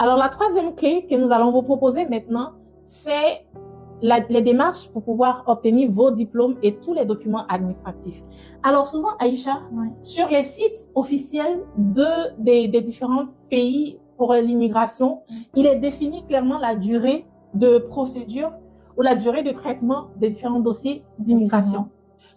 Alors, la troisième clé que nous allons vous proposer maintenant, c'est les démarches pour pouvoir obtenir vos diplômes et tous les documents administratifs. Alors, souvent, Aïcha, sur les sites officiels des différents pays pour l'immigration, il est défini clairement la durée de procédure ou la durée de traitement des différents dossiers d'immigration.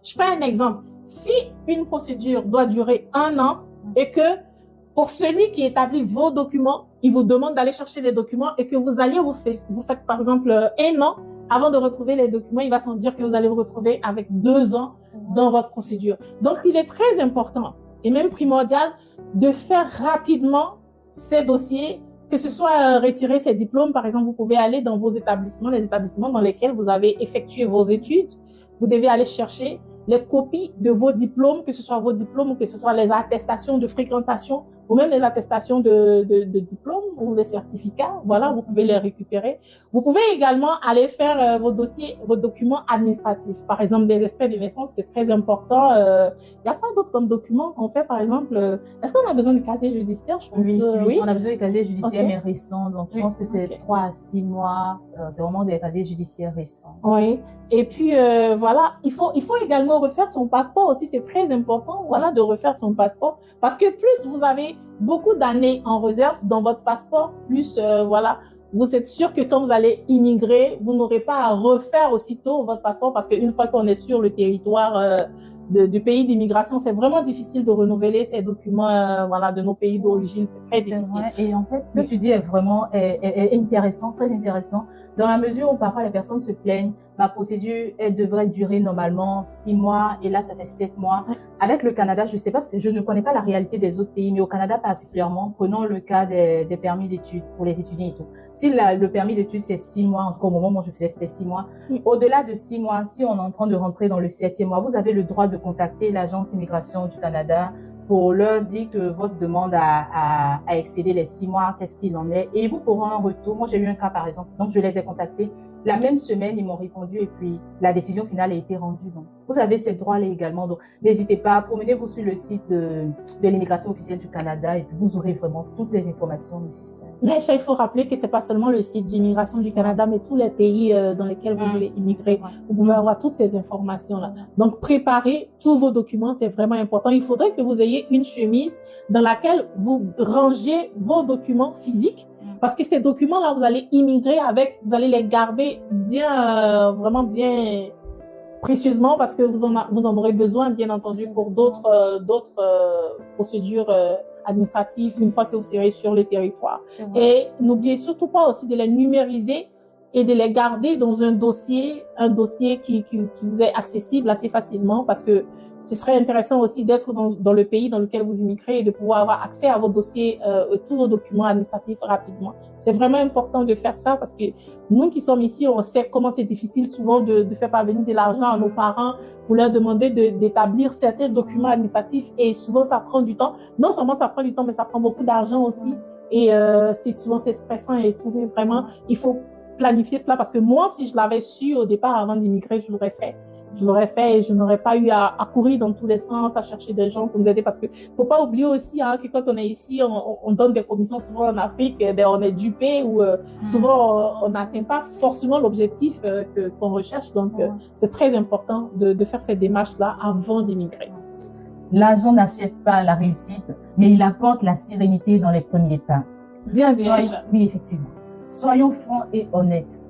Je prends un exemple. Si une procédure doit durer 1 an et que pour celui qui établit vos documents, il vous demande d'aller chercher les documents et que vous allez vous faites par exemple 1 an avant de retrouver les documents, il va s'en dire que vous allez vous retrouver avec 2 ans dans votre procédure. Donc, il est très important et même primordial de faire rapidement ces dossiers, que ce soit retirer ces diplômes. Par exemple, vous pouvez aller dans vos établissements, les établissements dans lesquels vous avez effectué vos études. Vous devez aller chercher les copies de vos diplômes, que ce soit vos diplômes ou que ce soit les attestations de fréquentation ou même les attestations de diplômes ou les certificats. Voilà, vous pouvez les récupérer. Vous pouvez également aller faire vos dossiers, vos documents administratifs. Par exemple, des extraits de naissance, c'est très important. Il y a pas d'autres comme documents qu'on fait, par exemple. Est-ce qu'on a besoin du casier judiciaire? Je pense, oui, on a besoin du casier judiciaire, mais récent. Donc, je pense que c'est 3 à 6 mois. C'est vraiment des casiers judiciaires récents. Oui. Et puis, voilà, il faut également refaire son passeport aussi. C'est très important, voilà, de refaire son passeport. Parce que plus vous avez beaucoup d'années en réserve dans votre passeport, plus, voilà, vous êtes sûr que quand vous allez immigrer, vous n'aurez pas à refaire aussitôt votre passeport parce qu'une fois qu'on est sur le territoire du pays d'immigration, c'est vraiment difficile de renouveler ces documents, voilà, de nos pays d'origine. C'est très difficile. Vrai. Et en fait, ce que tu dis est vraiment intéressant, très intéressant, dans la mesure où parfois les personnes se plaignent. Ma procédure, elle devrait durer normalement 6 mois et là, ça fait 7 mois. Avec le Canada, je sais pas, je ne connais pas la réalité des autres pays, mais au Canada particulièrement, prenons le cas des permis d'études pour les étudiants et tout. Si le permis d'études, c'est 6 mois, en tout cas au moment où moi je faisais, c'était 6 mois. Au-delà de 6 mois, si on est en train de rentrer dans le 7e mois, vous avez le droit de contacter l'Agence Immigration du Canada pour leur dire que votre demande a excédé les 6 mois, qu'est-ce qu'il en est, et ils vous feront un retour. Moi, j'ai eu un cas, par exemple, donc je les ai contactés. La même semaine, ils m'ont répondu et puis la décision finale a été rendue. Donc, vous avez ces droits-là également. Donc, n'hésitez pas, promenez-vous sur le site de l'immigration officielle du Canada et puis vous aurez vraiment toutes les informations nécessaires. Mais il faut rappeler que c'est pas seulement le site d'immigration du Canada, mais tous les pays dans lesquels vous voulez immigrer. Vous pouvez avoir toutes ces informations-là. Donc, préparez tous vos documents, c'est vraiment important. Il faudrait que vous ayez une chemise dans laquelle vous rangez vos documents physiques. Parce que ces documents-là, vous allez immigrer avec, vous allez les garder bien, vraiment bien précieusement parce que vous en aurez besoin, bien entendu, pour d'autres procédures administratives une fois que vous serez sur le territoire. Et n'oubliez surtout pas aussi de les numériser et de les garder dans un dossier qui vous est accessible assez facilement parce que ce serait intéressant aussi d'être dans le pays dans lequel vous immigrez et de pouvoir avoir accès à vos dossiers, tous vos documents administratifs rapidement. C'est vraiment important de faire ça parce que nous qui sommes ici, on sait comment c'est difficile souvent de faire parvenir de l'argent à nos parents pour leur demander d'établir certains documents administratifs et souvent ça prend du temps. Non seulement ça prend du temps, mais ça prend beaucoup d'argent aussi et c'est stressant et tout. Mais vraiment, il faut planifier cela parce que moi, si je l'avais su au départ avant d'immigrer, je l'aurais fait et je n'aurais pas eu à courir dans tous les sens, à chercher des gens pour nous aider parce que faut pas oublier aussi que quand on est ici, on donne des commissions souvent en Afrique, on est dupé ou souvent on n'atteint pas forcément l'objectif qu'on recherche. Donc, c'est très important de faire cette démarche-là avant d'immigrer. L'argent n'achète pas la réussite, mais il apporte la sérénité dans les premiers pas. Bien sûr. Oui, effectivement. Soyons francs et honnêtes.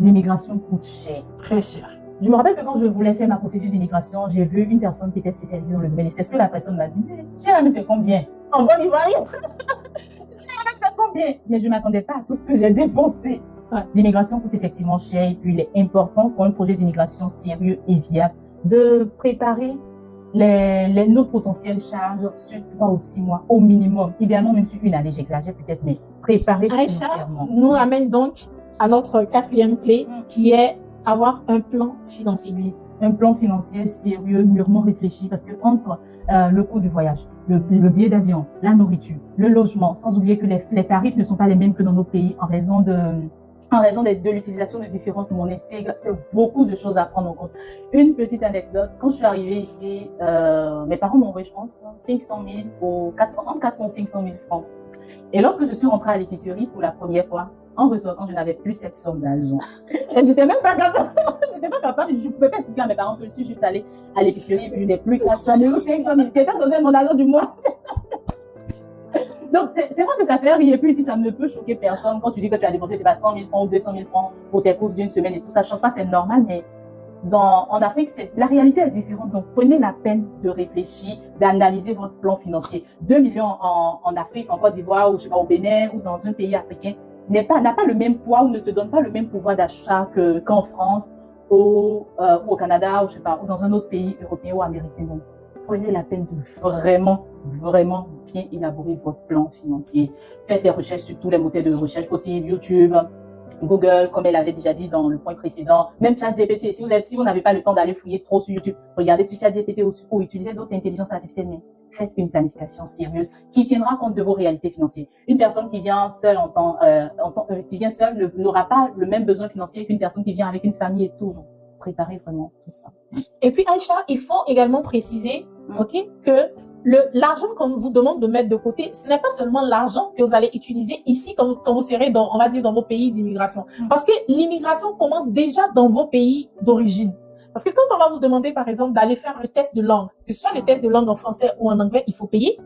L'immigration coûte cher. Très cher. Je me rappelle que quand je voulais faire ma procédure d'immigration, j'ai vu une personne qui était spécialisée dans le domaine. C'est ce que la personne m'a dit. Cher, mais c'est combien? En bon ivoirien. Cher, mais c'est combien? Mais je ne m'attendais pas à tout ce que j'ai dépensé. L'immigration coûte effectivement cher et puis il est important pour un projet d'immigration sérieux et viable de préparer nos potentielles charges sur 3 ou 6 mois au minimum. Idéalement, même sur 1 année, j'exagère peut-être, mais préparer financièrement. Nous ramène donc à notre 4e clé qui est avoir un plan financier. Un plan financier sérieux, mûrement réfléchi, parce que entre le coût du voyage, le billet d'avion, la nourriture, le logement, sans oublier que les tarifs ne sont pas les mêmes que dans nos pays en raison de l'utilisation de différentes monnaies, c'est beaucoup de choses à prendre en compte. Une petite anecdote, quand je suis arrivée ici, mes parents m'ont envoyé, je pense, 500 000 ou 400 et 500 000 francs. Et lorsque je suis rentrée à l'épicerie pour la première fois, en ressortant, je n'avais plus cette somme d'argent. Et j'étais même pas capable, je ne pouvais pas expliquer à mes parents que je suis juste allée à l'épicerie et puis je n'ai plus 400 000 ou 500 000, qui était censé être mon argent du mois. Donc, c'est vrai que ça fait rire. Et puis, si ça ne peut choquer personne, quand tu dis que tu as dépensé, c'est pas 100 000 francs ou 200 000 francs pour tes courses d'une semaine et tout ça, je ne pas, c'est normal, mais en Afrique, la réalité est différente. Donc, prenez la peine de réfléchir, d'analyser votre plan financier. 2 millions en Afrique, en Côte d'Ivoire, ou je sais pas, au Bénin, ou dans un pays africain, n'a pas le même poids ou ne te donne pas le même pouvoir d'achat qu'en France, ou au Canada, ou je sais pas, ou dans un autre pays européen ou américain. Donc, prenez la peine de vraiment bien élaborer votre plan financier. Faites des recherches sur tous les moteurs de recherche possibles, YouTube, Google, comme elle avait déjà dit dans le point précédent, même ChatGPT. Si vous n'avez pas le temps d'aller fouiller trop sur YouTube, regardez sur ChatGPT ou utilisez d'autres intelligences artificielles, mais faites une planification sérieuse qui tiendra compte de vos réalités financières. Une personne qui vient seule n'aura pas le même besoin financier qu'une personne qui vient avec une famille et tout. Donc, préparez vraiment tout ça. Et puis, Aïcha, il faut également préciser, que l'argent qu'on vous demande de mettre de côté, ce n'est pas seulement l'argent que vous allez utiliser ici quand vous serez on va dire, dans vos pays d'immigration. Parce que l'immigration commence déjà dans vos pays d'origine. Parce que quand on va vous demander, par exemple, d'aller faire le test de langue, que ce soit le test de langue en français ou en anglais, il faut payer.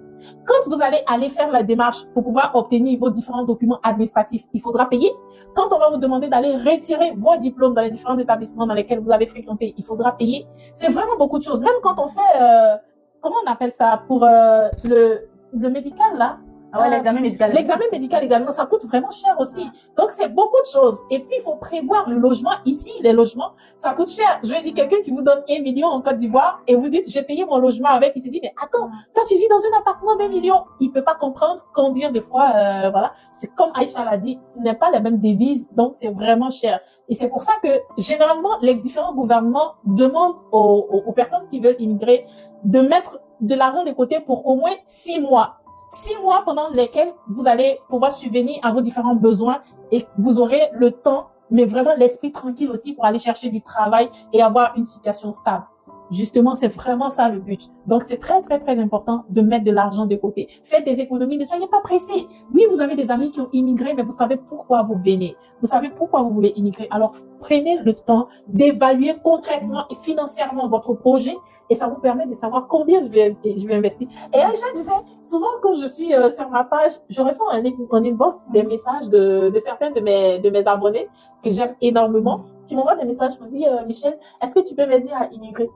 Quand vous allez aller faire la démarche pour pouvoir obtenir vos différents documents administratifs, il faudra payer. Quand on va vous demander d'aller retirer vos diplômes dans les différents établissements dans lesquels vous avez fréquenté, il faudra payer. C'est vraiment beaucoup de choses. Même quand on fait, comment on appelle ça, pour le médical, là, Ah ouais, l'examen médical. L'examen médical également, ça coûte vraiment cher aussi. Donc, c'est beaucoup de choses. Et puis, il faut prévoir le logement. Ici, les logements, ça coûte cher. Je vais dire, quelqu'un qui vous donne 1 million en Côte d'Ivoire et vous dites, j'ai payé mon logement avec, il se dit, mais attends, toi, tu vis dans un appartement d'1 million. Il peut pas comprendre combien de fois, voilà. C'est comme Aïcha l'a dit, ce n'est pas les mêmes devises. Donc, c'est vraiment cher. Et c'est pour ça que, généralement, les différents gouvernements demandent aux personnes qui veulent immigrer de mettre de l'argent de côté pour au moins 6 mois. 6 mois pendant lesquels vous allez pouvoir subvenir à vos différents besoins et vous aurez le temps, mais vraiment l'esprit tranquille aussi pour aller chercher du travail et avoir une situation stable. Justement, c'est vraiment ça le but. Donc, c'est très, très, très important de mettre de l'argent de côté. Faites des économies, ne soyez pas pressés. Oui, vous avez des amis qui ont immigré, mais vous savez pourquoi vous venez. Vous savez pourquoi vous voulez immigrer. Alors, prenez le temps d'évaluer concrètement et financièrement votre projet et ça vous permet de savoir combien je vais investir. Et Aïcha disait, souvent quand je suis sur ma page, je reçois en inbox des messages de certains de mes abonnés que j'aime énormément, qui m'envoient des messages pour dire, Michel, est-ce que tu peux m'aider à immigrer?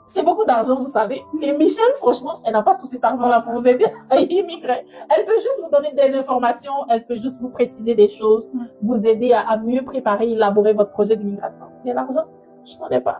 C'est beaucoup d'argent, vous savez. Et Michel, franchement, elle n'a pas tout cet argent-là pour vous aider à immigrer. Elle peut juste vous donner des informations, elle peut juste vous préciser des choses, vous aider à mieux préparer, élaborer votre projet d'immigration. Mais l'argent, je n'en ai pas.